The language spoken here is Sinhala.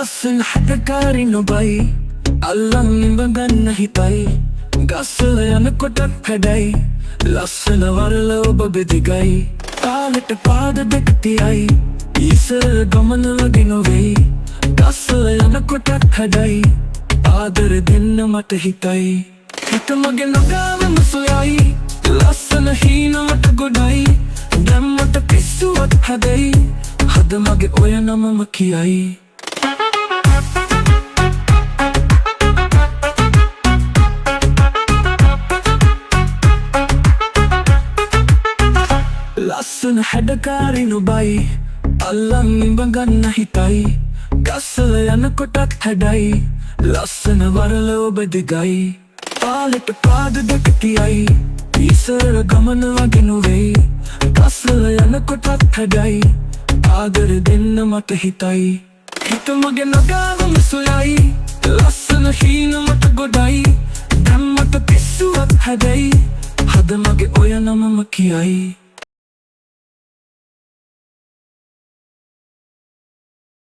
ලස්සන හැටකාරි නොබයි අල්ලන් ඉඹගන්න හිතයි ගස්සල යනකොටත් හැඩයි ලස්සන වරල ඔබ බෙදිගයි කාලෙට පාද දෙක තියයි ඉස්සර ගමන වගේ නොවෙයි ගස්සල යනකොටත් හැඩයි ආදර දෙන්න මට හිතයි හිත මගේ නොගාවම සොයයි ලස්සන හීනමට ගොඩයි දැම්මට පිස්සුවත් හැදයි හද මගේ ඔය නමම කියයි ලස්සන හැඩකාරි නොබයි අල්ලන් ඉඹගන්න හිතයි ගස්සල යනකොටත් හැඩයි ලස්සන වරල ඔබ දිගයි පාලෙට පාද දෙක තියයි ඉස්සර ගමන වගේ නොවෙයි ගස්සල යනකොටත් හැඩයි ආදර දෙන්න මට හිතයි හිත මගේ නගාවම සොයයි ලස්සන හීනමට ගොඩයි දැම්මට පිස්සුවත් හැදයි හද මගේ ඔය නමම කියයි